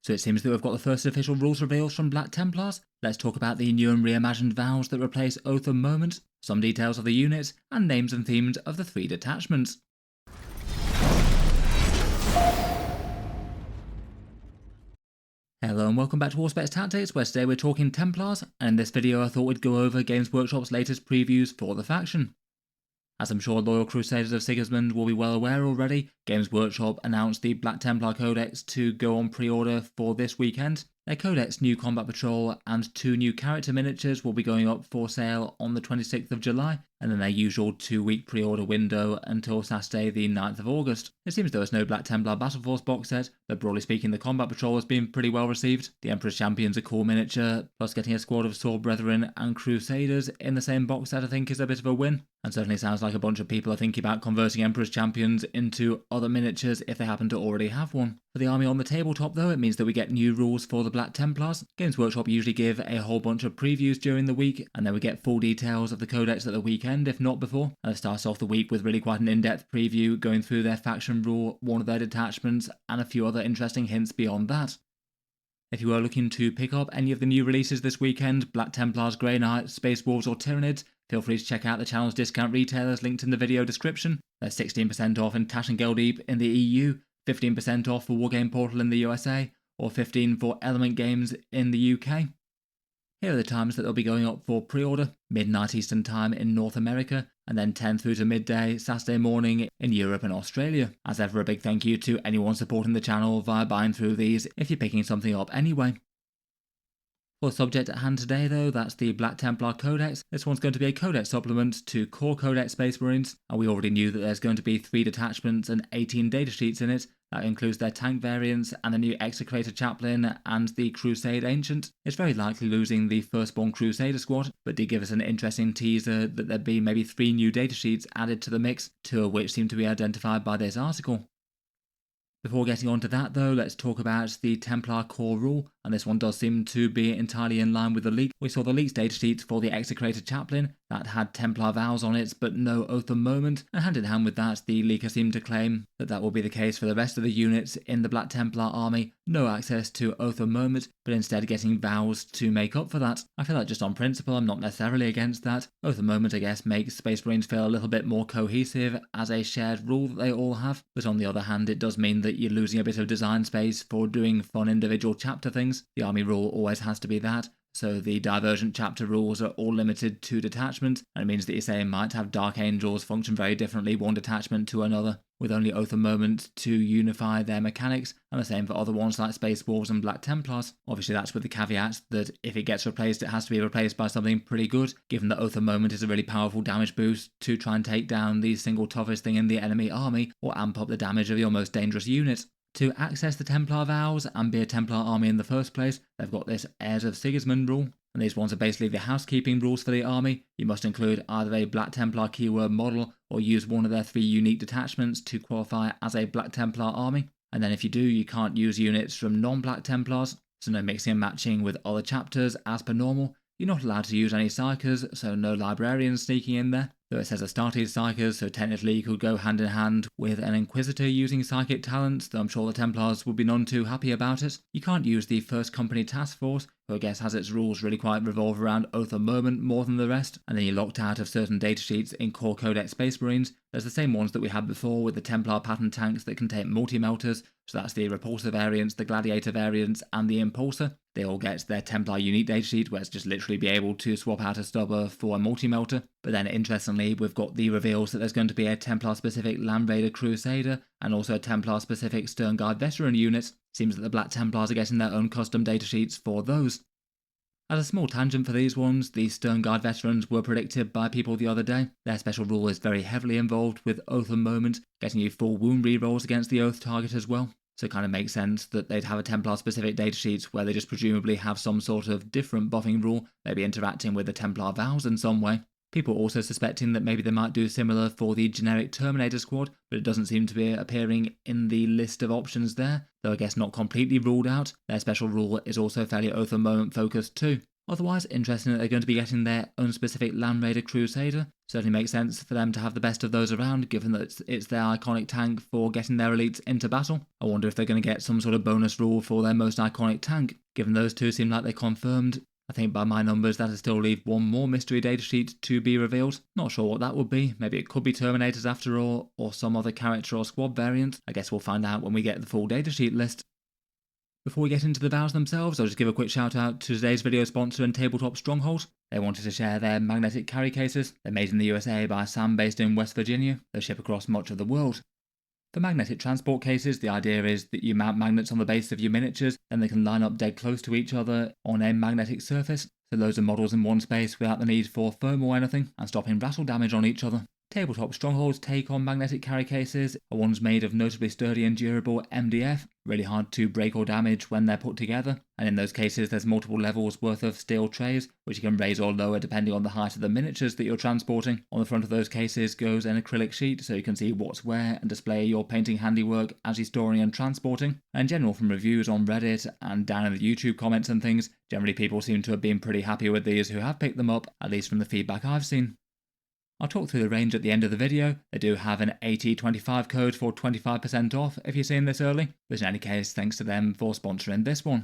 So it seems that we've got the first official rules reveals from Black Templars. Let's talk about the new and reimagined vows that replace Oath of Moment, some details of the units, and names and themes of the 3 detachments. Hello and welcome back to Auspex Tactics, where today we're talking Templars, and in this video I thought we'd go over Games Workshop's latest previews for the faction. As I'm sure loyal Crusaders of Sigismund will be well aware already, Games Workshop announced the Black Templar Codex to go on pre-order for this weekend. Their Codex New Combat Patrol and 2 new character miniatures will be going up for sale on the 26th of July, and then their usual 2-week pre-order window until Saturday the 9th of August. It seems there was no Black Templar Battle Force box set, but broadly speaking the Combat Patrol has been pretty well received. The Emperor's Champion's a cool miniature, plus getting a squad of Sword Brethren and Crusaders in the same box set I think is a bit of a win, and certainly sounds like a bunch of people are thinking about converting Emperor's Champions into other miniatures if they happen to already have one. For the army on the tabletop though, it means that we get new rules for the Black Templars. Games Workshop usually give a whole bunch of previews during the week, and then we get full details of the Codex at the weekend, if not before. And it starts off the week with really quite an in-depth preview, going through their faction rule, one of their detachments, and a few other interesting hints beyond that. If you are looking to pick up any of the new releases this weekend, Black Templars, Grey Knights, Space Wolves or Tyranids, feel free to check out the channel's discount retailers linked in the video description. They're 16% off in Tash and Geldeep in the EU, 15% off for Wargame Portal in the USA, or 15% for Element Games in the UK. Here are the times that they'll be going up for pre-order: midnight Eastern Time in North America, and then 10 through to midday Saturday morning in Europe and Australia. As ever, a big thank you to anyone supporting the channel via buying through these if you're picking something up anyway. For the subject at hand today though, that's the Black Templar Codex. This one's going to be a Codex supplement to Core Codex Space Marines, and we already knew that there's going to be 3 detachments and 18 datasheets in it. That includes their tank variants and the new Execrator Chaplain and the Crusade Ancient. It's very likely losing the Firstborn Crusader Squad, but did give us an interesting teaser that there'd be maybe 3 new datasheets added to the mix, 2 of which seem to be identified by this article. Before getting on to that though, let's talk about the Templar core rule, and this one does seem to be entirely in line with the leak. We saw the leaked datasheet for the Execrator Chaplain that had Templar Vows on it but no Oath of Moment, and hand in hand with that the leaker seemed to claim that that will be the case for the rest of the units in the Black Templar army, no access to Oath of Moment, but instead getting vows to make up for that. I feel like just on principle I'm not necessarily against that. Oath of Moment I guess makes Space Marines feel a little bit more cohesive as a shared rule that they all have, but on the other hand it does mean that you're losing a bit of design space for doing fun individual chapter things. The army rule always has to be that, so the divergent chapter rules are all limited to detachment, and it means that you say might have Dark Angels function very differently one detachment to another, with only Oath of Moment to unify their mechanics, and the same for other ones like Space Wolves and Black Templars. Obviously that's with the caveat that if it gets replaced it has to be replaced by something pretty good, given that Oath of Moment is a really powerful damage boost to try and take down the single toughest thing in the enemy army, or amp up the damage of your most dangerous unit. To access the Templar Vows and be a Templar army in the first place, they've got this Heirs of Sigismund rule, and these ones are basically the housekeeping rules for the army. You must include either a Black Templar keyword model or use one of their 3 unique detachments to qualify as a Black Templar army, and then if you do, you can't use units from non-Black Templars, so no mixing and matching with other chapters as per normal. You're not allowed to use any Psykers, so no Librarians sneaking in there, though it says Astartes Psykers, so technically you could go hand in hand with an Inquisitor using psychic talents, though I'm sure the Templars would be none too happy about it. You can't use the First Company Task Force, who I guess has its rules really quite revolve around Oath of Moment more than the rest, and then you're locked out of certain datasheets in Core Codex Space Marines. There's the same ones that we had before with the Templar pattern tanks that contain multi-melters, so that's the Repulsor variants, the Gladiator variants, and the Impulsor. They all get their Templar unique datasheet, where it's just literally be able to swap out a stubber for a multi-melter. But then interestingly, we've got the reveals that there's going to be a Templar-specific Land Raider Crusader, and also a Templar-specific Stern Guard Veteran unit. Seems that the Black Templars are getting their own custom datasheets for those. As a small tangent for these ones, the Stern Guard Veterans were predicted by people the other day. Their special rule is very heavily involved with Oath of Moment, getting you full wound rerolls against the Oath target as well. So it kind of makes sense that they'd have a Templar-specific datasheet where they just presumably have some sort of different buffing rule, maybe interacting with the Templar Vows in some way. People also suspecting that maybe they might do similar for the generic Terminator Squad, but it doesn't seem to be appearing in the list of options there, though I guess not completely ruled out. Their special rule is also fairly Oath of Moment focused too. Otherwise, interesting that they're going to be getting their own specific Land Raider Crusader, Certainly makes sense for them to have the best of those around, given that it's their iconic tank for getting their elites into battle. I wonder if they're going to get some sort of bonus rule for their most iconic tank, given those two seem like they're confirmed. I think by my numbers that'll still leave one more mystery datasheet to be revealed. Not sure what that would be. Maybe it could be Terminators after all, or some other character or squad variant. I guess we'll find out when we get the full datasheet list. Before we get into the vows themselves, I'll just give a quick shout out to today's video sponsor and Tabletop Stronghold. They wanted to share their magnetic carry cases. They're made in the USA by Sam based in West Virginia. They ship across much of the world. For magnetic transport cases, the idea is that you mount magnets on the base of your miniatures, then they can line up dead close to each other on a magnetic surface, so loads of models in one space without the need for foam or anything, and stopping rattle damage on each other. Tabletop Stronghold's take on magnetic carry cases are ones made of notably sturdy and durable MDF, really hard to break or damage when they're put together, and in those cases there's multiple levels worth of steel trays, which you can raise or lower depending on the height of the miniatures that you're transporting. On the front of those cases goes an acrylic sheet so you can see what's where and display your painting handiwork as you're storing and transporting. And in general, from reviews on Reddit and down in the YouTube comments and things, generally people seem to have been pretty happy with these who have picked them up, at least from the feedback I've seen. I'll talk through the range at the end of the video. They do have an AT25 code for 25% off if you're seeing this early, but in any case, thanks to them for sponsoring this one.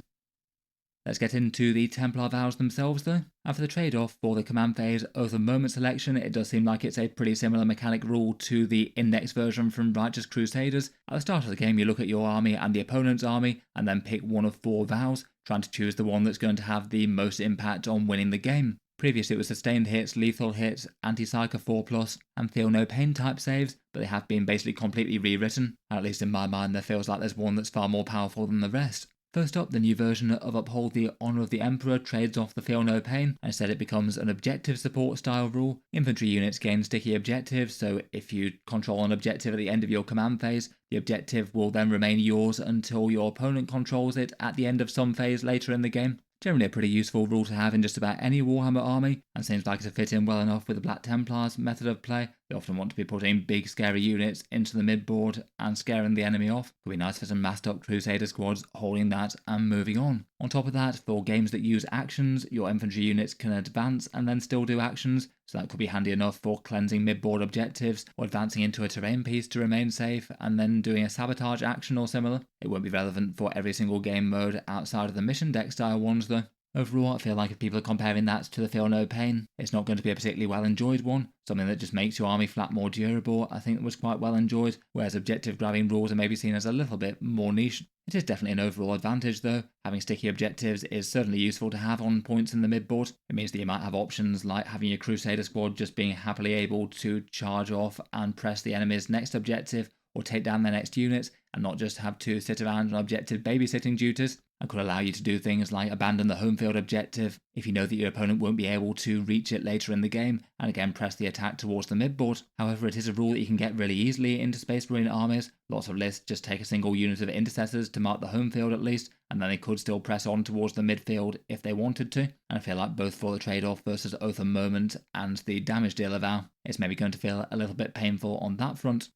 Let's get into the Templar Vows themselves though. And for the trade-off for the command phase Oath of Moment selection, it does seem like it's a pretty similar mechanic rule to the index version from Righteous Crusaders. At the start of the game, you look at your army and the opponent's army, and then pick one of 4 vows, trying to choose the one that's going to have the most impact on winning the game. Previously it was sustained hits, lethal hits, anti-psycho 4+, and feel no pain type saves, but they have been basically completely rewritten. At least in my mind there feels like there's one that's far more powerful than the rest. First up, the new version of Uphold the Honour of the Emperor trades off the Feel No Pain, and instead it becomes an objective support style rule. Infantry units gain sticky objectives, so if you control an objective at the end of your command phase, the objective will then remain yours until your opponent controls it at the end of some phase later in the game. Generally a pretty useful rule to have in just about any Warhammer army, and seems like it'll fit in well enough with the Black Templars method of play. They often want to be putting big scary units into the midboard and scaring the enemy off. Could be nice for some massed up Crusader squads holding that and moving on. On top of that, for games that use actions, your infantry units can advance and then still do actions, so that could be handy enough for cleansing midboard objectives or advancing into a terrain piece to remain safe and then doing a sabotage action or similar. It won't be relevant for every single game mode outside of the mission deck style ones though. Overall, I feel like if people are comparing that to the Feel No Pain, it's not going to be a particularly well enjoyed one. Something that just makes your army flat more durable, I think was quite well enjoyed, whereas objective grabbing rules are maybe seen as a little bit more niche. It is definitely an overall advantage though. Having sticky objectives is certainly useful to have on points in the midboard. It means that you might have options like having your Crusader squad just being happily able to charge off and press the enemy's next objective, or take down their next units, and not just have to sit around on objective babysitting duties. It could allow you to do things like abandon the home field objective if you know that your opponent won't be able to reach it later in the game, and again press the attack towards the midboard. However, it is a rule that you can get really easily into Space Marine armies. Lots of lists just take a single unit of intercessors to mark the home field at least, and then they could still press on towards the midfield if they wanted to. And I feel like both for the trade-off versus Oath of Moment and the damage dealer vow, it's maybe going to feel a little bit painful on that front.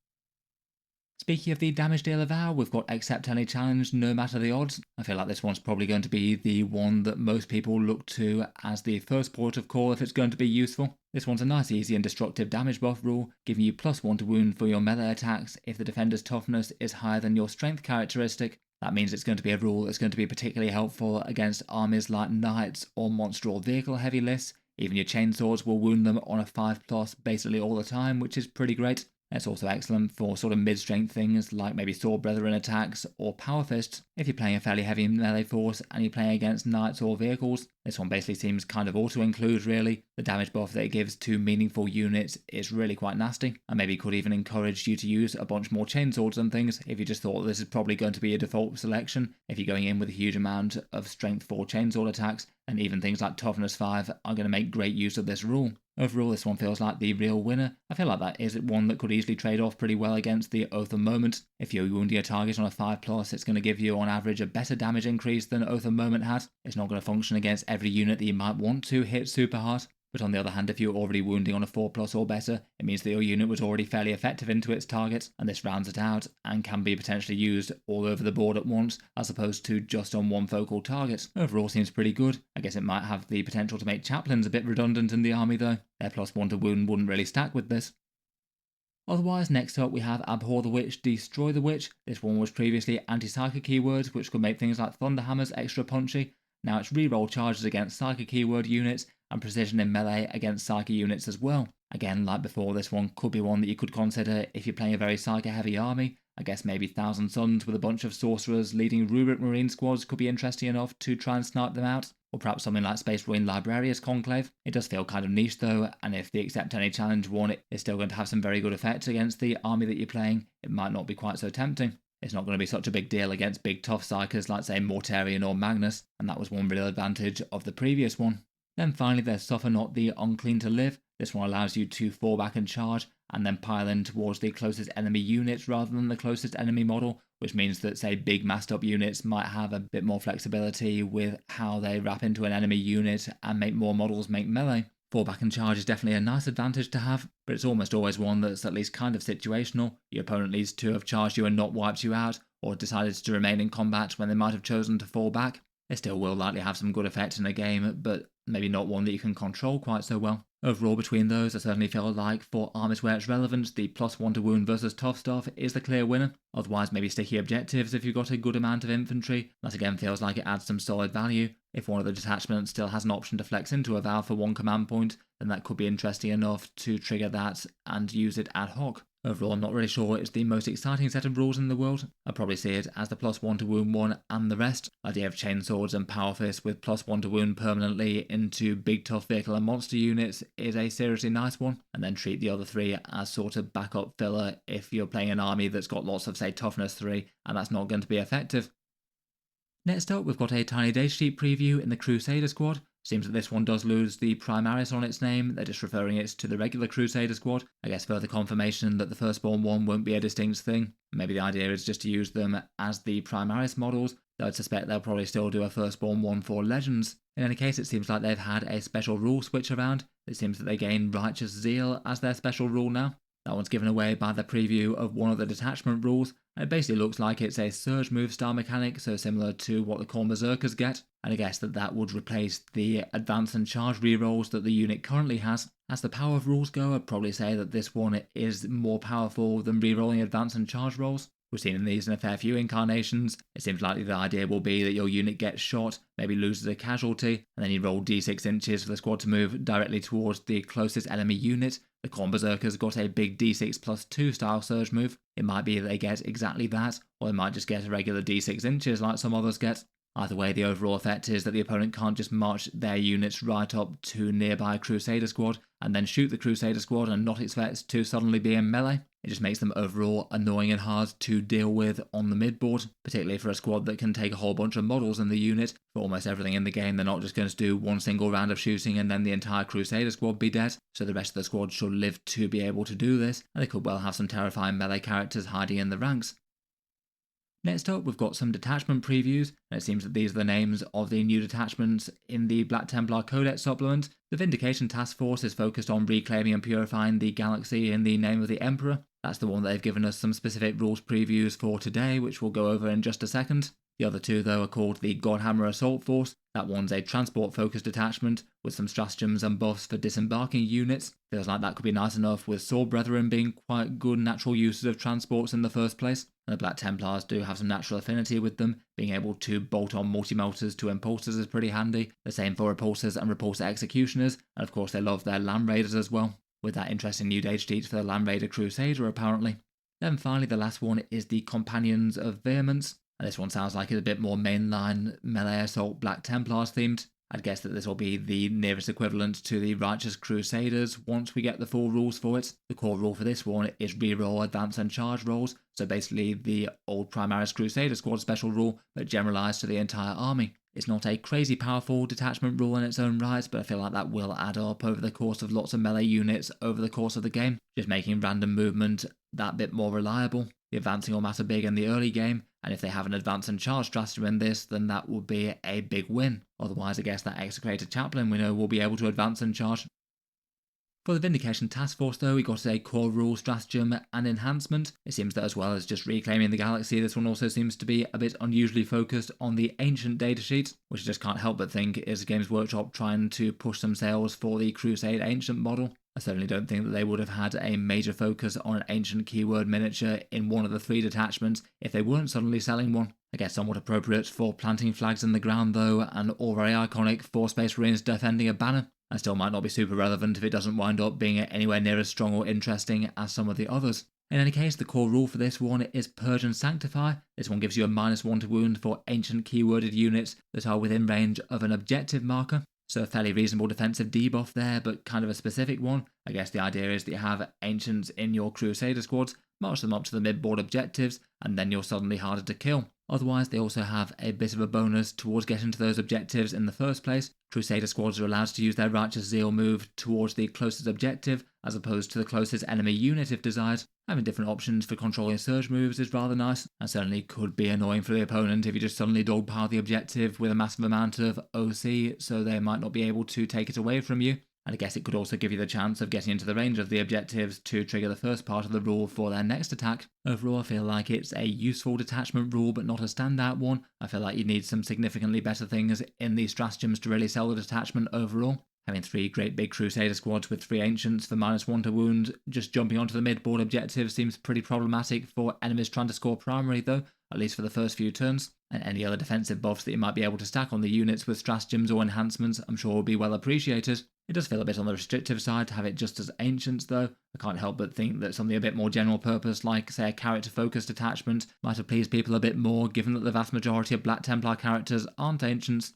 Speaking of the damage dealer vow, we've got accept any challenge no matter the odds. I feel like this one's probably going to be the one that most people look to as the first port of call if it's going to be useful. This one's a nice, easy and destructive damage buff rule, giving you +1 to wound for your melee attacks if the defender's toughness is higher than your strength characteristic. That means it's going to be a rule that's going to be particularly helpful against armies like knights or monster or vehicle heavy lists. Even your chainswords will wound them on a 5+ basically all the time, which is pretty great. It's also excellent for sort of mid-strength things like maybe Sword Brethren attacks or Power Fists. If you're playing a fairly heavy melee force and you're playing against knights or vehicles, this one basically seems kind of auto-include really. The damage buff that it gives to meaningful units is really quite nasty, and maybe could even encourage you to use a bunch more chainswords and things if you just thought this is probably going to be a default selection if you're going in with a huge amount of strength 4 chainsword attacks, and even things like toughness 5 are going to make great use of this rule. Overall, this one feels like the real winner. I feel like that is one that could easily trade off pretty well against the Oath of Moment. If you're wounding a target on a 5+, it's going to give you on average a better damage increase than Oath of Moment has. It's not going to function against every unit that you might want to hit super hard, But on the other hand, if you're already wounding on a 4+ or better, it means that your unit was already fairly effective into its target, and this rounds it out and can be potentially used all over the board at once, as opposed to just on one focal target. Overall seems pretty good. I guess it might have the potential to make chaplains a bit redundant in the army though. Their +1 to wound wouldn't really stack with this. Otherwise, next up we have Abhor the Witch, Destroy the Witch. This one was previously anti-psychic keywords, which could make things like Thunderhammers extra punchy. Now it's reroll charges against psychic keyword units, and precision in melee against psychic units as well. Again, like before, this one could be one that you could consider if you're playing a very psychic heavy army. I guess maybe Thousand Suns with a bunch of sorcerers leading rubric marine squads could be interesting enough to try and snipe them out. Or perhaps something like Space Marine Librarius Conclave. It does feel kind of niche though, and if the Accept Any Challenge one is still going to have some very good effect against the army that you're playing, it might not be quite so tempting. It's not going to be such a big deal against big tough psychers like say Mortarion or Magnus, and that was one real advantage of the previous one. Then finally there's Suffer Not the Unclean to Live. This one allows you to fall back and charge, and then pile in towards the closest enemy units rather than the closest enemy model, which means that, say, big massed up units might have a bit more flexibility with how they wrap into an enemy unit and make more models make melee. Fall back and charge is definitely a nice advantage to have, but it's almost always one that's at least kind of situational. Your opponent needs to have charged you and not wiped you out, or decided to remain in combat when they might have chosen to fall back. They still will likely have some good effect in a game, but maybe not one that you can control quite so well. Overall, between those, I certainly feel like for armies where it's relevant, the +1 to wound versus tough stuff is the clear winner. Otherwise, maybe sticky objectives if you've got a good amount of infantry. That again feels like it adds some solid value. If one of the detachments still has an option to flex into a vow for one command point, then that could be interesting enough to trigger that and use it ad hoc. Overall, I'm not really sure it's the most exciting set of rules in the world. I'd probably see it as the +1 to wound one and the rest. The idea of chainswords and power fists with +1 to wound permanently into big tough vehicle and monster units is a seriously nice one, and then treat the other three as sort of backup filler if you're playing an army that's got lots of say toughness 3 and that's not going to be effective. Next up, we've got a tiny datasheet preview in the Crusader Squad. Seems that this one does lose the Primaris on its name, they're just referring it to the regular Crusader Squad. I guess further confirmation that the Firstborn one won't be a distinct thing. Maybe the idea is just to use them as the Primaris models, though I'd suspect they'll probably still do a Firstborn one for Legends. In any case, it seems like they've had a special rule switch around. It seems that they gain Righteous Zeal as their special rule now. That one's given away by the preview of one of the detachment rules, and it basically looks like it's a surge move style mechanic, so similar to what the Khorne Berserkers get, and I guess that would replace the advance and charge rerolls that the unit currently has. As the power of rules go, I'd probably say that this one is more powerful than rerolling advance and charge rolls. We've seen these in a fair few incarnations. It seems likely the idea will be that your unit gets shot, maybe loses a casualty, and then you roll d6 inches for the squad to move directly towards the closest enemy unit. The Khorne Berserkers got a big d6 +2 style surge move. It might be that they get exactly that, or they might just get a regular d6 inches like some others get. Either way, the overall effect is that the opponent can't just march their units right up to nearby Crusader Squad and then shoot the Crusader Squad and not expect to suddenly be in melee. It just makes them overall annoying and hard to deal with on the midboard, particularly for a squad that can take a whole bunch of models in the unit. For almost everything in the game, they're not just going to do one single round of shooting and then the entire Crusader Squad be dead, so the rest of the squad should live to be able to do this, and they could well have some terrifying melee characters hiding in the ranks. Next up, we've got some detachment previews, and it seems that these are the names of the new detachments in the Black Templar Codex supplement. The Vindication Task Force is focused on reclaiming and purifying the galaxy in the name of the Emperor. That's the one they've given us some specific rules previews for today, which we'll go over in just a second. The other two, though, are called the Godhammer Assault Force. That one's a transport-focused detachment with some stratagems and buffs for disembarking units. Feels like that could be nice enough with Sword Brethren being quite good natural uses of transports in the first place. And the Black Templars do have some natural affinity with them. Being able to bolt on multi-melters to impulsors is pretty handy. The same for repulsors and repulsor executioners. And of course they love their Land Raiders as well, with that interesting new datasheet for the Land Raider Crusader apparently. Then finally the last one is the Companions of Vehemence. And this one sounds like it's a bit more mainline melee assault Black Templars themed. I'd guess that this will be the nearest equivalent to the Righteous Crusaders once we get the full rules for it. The core rule for this one is reroll advance and charge rolls, so basically the old Primaris Crusader Squad special rule but generalised to the entire army. It's not a crazy powerful detachment rule in its own right, but I feel like that will add up over the course of lots of melee units over the course of the game, just making random movement that bit more reliable. The advancing will matter big in the early game, and if they have an advance and charge strategy in this, then that would be a big win. Otherwise, I guess that Execrated Chaplain we know will be able to advance and charge. For the Vindication task force though, we got a core rule, stratagem and enhancement. It seems that as well as just reclaiming the galaxy, this one also seems to be a bit unusually focused on the ancient datasheets, which I just can't help but think is Games Workshop trying to push some sales for the Crusade Ancient model. I certainly don't think that they would have had a major focus on an ancient keyword miniature in one of the 3 detachments if they weren't suddenly selling one. I guess somewhat appropriate for planting flags in the ground though, and all very iconic for Space Marines defending a banner. And still might not be super relevant if it doesn't wind up being anywhere near as strong or interesting as some of the others. In any case, the core rule for this one is Purge and Sanctify. This one gives you a -1 to wound for ancient keyworded units that are within range of an objective marker. So a fairly reasonable defensive debuff there, but kind of a specific one. I guess the idea is that you have ancients in your Crusader squads, march them up to the mid-board objectives, and then you're suddenly harder to kill. Otherwise, they also have a bit of a bonus towards getting to those objectives in the first place. Crusader squads are allowed to use their Righteous Zeal move towards the closest objective, as opposed to the closest enemy unit if desired. Having different options for controlling surge moves is rather nice, and certainly could be annoying for the opponent if you just suddenly dogpile the objective with a massive amount of OC, so they might not be able to take it away from you. And I guess it could also give you the chance of getting into the range of the objectives to trigger the first part of the rule for their next attack. Overall, I feel like it's a useful detachment rule, but not a standout one. I feel like you need some significantly better things in these stratagems to really sell the detachment overall. Having 3 great big Crusader squads with 3 ancients for -1 to wound, just jumping onto the mid-board objective seems pretty problematic for enemies trying to score primary though, at least for the first few turns. And any other defensive buffs that you might be able to stack on the units with stratagems or enhancements I'm sure will be well appreciated. It does feel a bit on the restrictive side to have it just as ancients though. I can't help but think that something a bit more general purpose like say a character focused attachment might have pleased people a bit more given that the vast majority of Black Templar characters aren't ancients.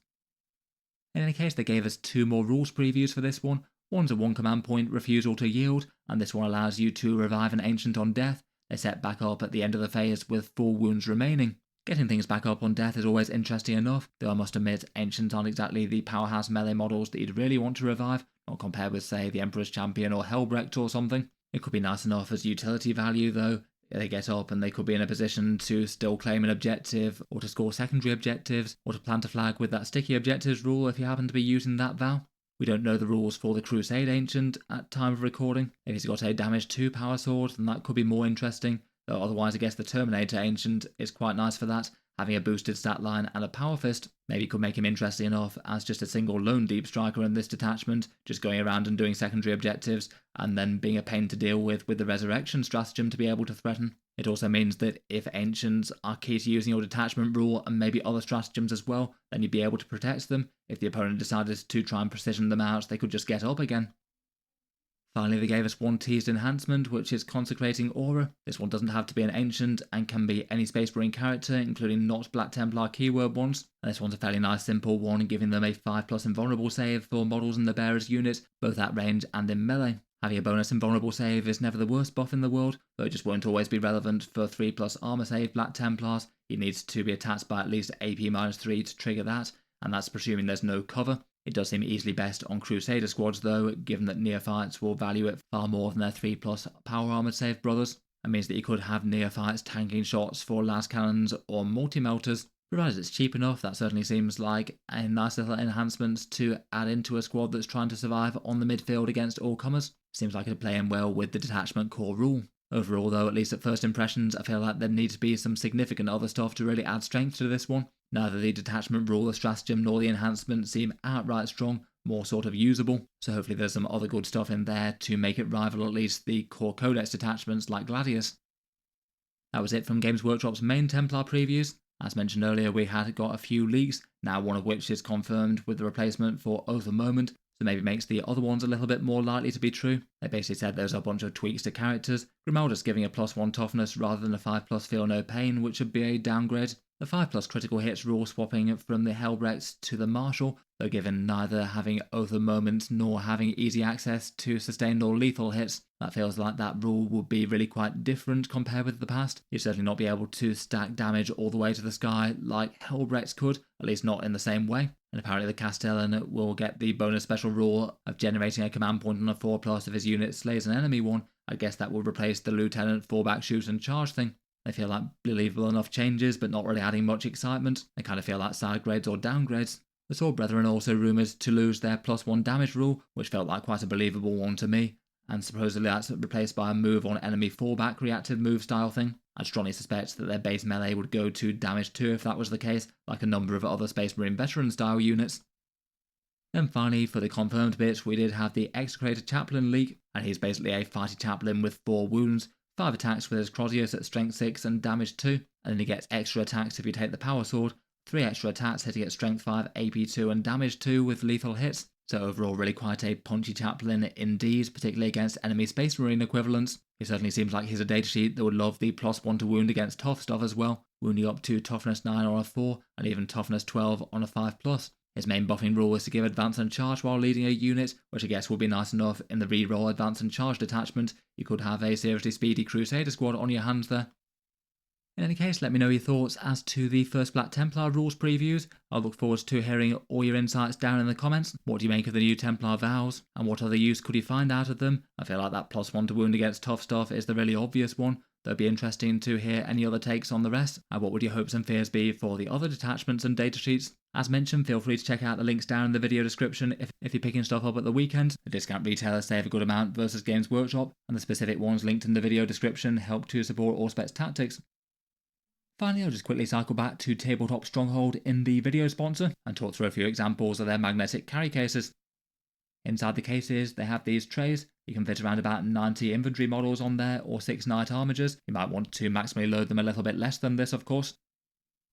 In any case, they gave us 2 more rules previews for this one. One's a 1 command point, refusal to yield, and this one allows you to revive an ancient on death. They set back up at the end of the phase with 4 wounds remaining. Getting things back up on death is always interesting enough, though I must admit ancients aren't exactly the powerhouse melee models that you'd really want to revive, not compared with say the Emperor's Champion or Helbrecht or something. It could be nice enough as utility value though. They get up and they could be in a position to still claim an objective, or to score secondary objectives, or to plant a flag with that sticky objectives rule if you happen to be using that vow. We don't know the rules for the Crusade Ancient at time of recording. If he's got a damage 2 power sword, then that could be more interesting, though otherwise I guess the Terminator Ancient is quite nice for that. Having a boosted stat line and a power fist maybe could make him interesting enough as just a single lone deep striker in this detachment, just going around and doing secondary objectives, and then being a pain to deal with the resurrection stratagem to be able to threaten. It also means that if ancients are key to using your detachment rule and maybe other stratagems as well, then you'd be able to protect them. If the opponent decided to try and precision them out, they could just get up again. Finally, they gave us 1 teased enhancement, which is Consecrating Aura. This one doesn't have to be an ancient and can be any Space Marine character, including not Black Templar keyword ones. And this one's a fairly nice simple one, giving them a 5+ invulnerable save for models in the bearer's unit, both at range and in melee. Having a bonus invulnerable save is never the worst buff in the world, though it just won't always be relevant for 3+ armor save Black Templars. He needs to be attacked by at least AP -3 to trigger that, and that's presuming there's no cover. It does seem easily best on Crusader squads though, given that neophytes will value it far more than their 3+ power armored save brothers. That means that you could have neophytes tanking shots for las cannons or multi-melters. Provided it's cheap enough, that certainly seems like a nice little enhancement to add into a squad that's trying to survive on the midfield against all comers. Seems like it'd play in well with the detachment core rule. Overall though, at least at first impressions, I feel like there needs to be some significant other stuff to really add strength to this one. Neither the detachment rule, the stratagem, nor the enhancement seem outright strong, more sort of usable, so hopefully there's some other good stuff in there to make it rival at least the core Codex detachments like Gladius. That was it from Games Workshop's main Templar previews. As mentioned earlier, we had got a few leaks, now one of which is confirmed with the replacement for Oath of Moment, so maybe makes the other ones a little bit more likely to be true. They basically said there's a bunch of tweaks to characters, Grimaldus giving a +1 toughness rather than a 5+ feel no pain, which would be a downgrade. The 5+ critical hits rule swapping from the Helbrecht to the Marshal, though given neither having Oath of Moment nor having easy access to sustained or lethal hits, that feels like that rule would be really quite different compared with the past. You'd certainly not be able to stack damage all the way to the sky like Helbrecht could, at least not in the same way. And apparently the Castellan will get the bonus special rule of generating a command point on a 4+ if his unit slays an enemy one. I guess that will replace the Lieutenant fallback shoot and charge thing. They feel like believable enough changes, but not really adding much excitement. They kind of feel like side grades or downgrades. The Sword Brethren also rumoured to lose their +1 damage rule, which felt like quite a believable one to me. and supposedly that's replaced by a move on enemy fallback reactive move style thing. I'd strongly suspect that their base melee would go to damage 2 if that was the case, like a number of other Space Marine veteran style units. Then finally, for the confirmed bit, we did have the Execrated Chaplain leak, and he's basically a fighty chaplain with 4 wounds, 5 attacks with his Crozius at strength 6 and damage 2, and then he gets extra attacks if you take the Power Sword, 3 extra attacks hitting at strength 5, AP 2 and damage 2 with lethal hits. So overall really quite a punchy chaplain indeed, particularly against enemy Space Marine equivalents. He certainly seems like he's a datasheet that would love the +1 to wound against tough stuff as well, wounding up to toughness 9 on a 4 and even toughness 12 on a 5+. His main buffing rule is to give advance and charge while leading a unit, which I guess would be nice enough in the reroll advance and charge detachment. You could have a seriously speedy Crusader Squad on your hands there. In any case, let me know your thoughts as to the first Black Templar rules previews. I look forward to hearing all your insights down in the comments. What do you make of the new Templar Vows, and what other use could you find out of them? I feel like that +1 to wound against tough stuff is the really obvious one. It'd be interesting to hear any other takes on the rest, and what would your hopes and fears be for the other detachments and datasheets? As mentioned, feel free to check out the links down in the video description if you're picking stuff up at the weekend. The discount retailers save a good amount versus Games Workshop, and the specific ones linked in the video description help to support Auspex tactics. Finally, I'll just quickly cycle back to Tabletop Stronghold in the video sponsor and talk through a few examples of their magnetic carry cases. Inside the cases, they have these trays. You can fit around about 90 infantry models on there or 6 knight armigers. You might want to maximally load them a little bit less than this, of course.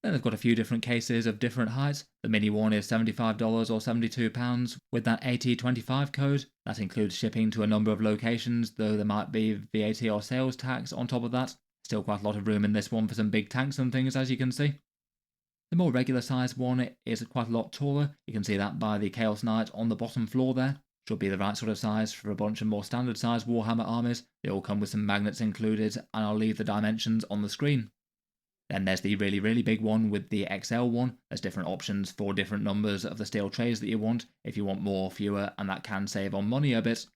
Then they've got a few different cases of different heights. The mini one is $75 or £72 with that AT25 code. That includes shipping to a number of locations, though there might be VAT or sales tax on top of that. Still quite a lot of room in this one for some big tanks and things, as you can see. The more regular sized one is quite a lot taller. You can see that by the Chaos Knight on the bottom floor there. Should be the right sort of size for a bunch of more standard sized Warhammer armies. They all come with some magnets included, and I'll leave the dimensions on the screen. Then there's the really big one with the XL one. There's different options for different numbers of the steel trays that you want, if you want more or fewer, and that can save on money a bit.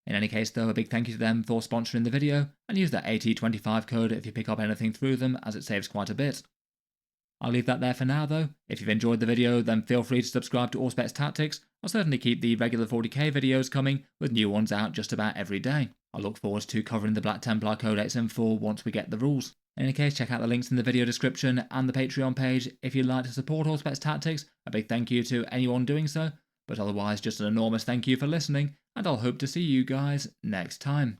In any case though, a big thank you to them for sponsoring the video, and use that AT25 code if you pick up anything through them, as it saves quite a bit. I'll leave that there for now though. If you've enjoyed the video, then feel free to subscribe to Auspex Tactics. I'll certainly keep the regular 40k videos coming, with new ones out just about every day. I look forward to covering the Black Templar Codex in full once we get the rules. In any case, check out the links in the video description and the Patreon page if you'd like to support Auspex Tactics. A big thank you to anyone doing so, but otherwise just an enormous thank you for listening, and I'll hope to see you guys next time.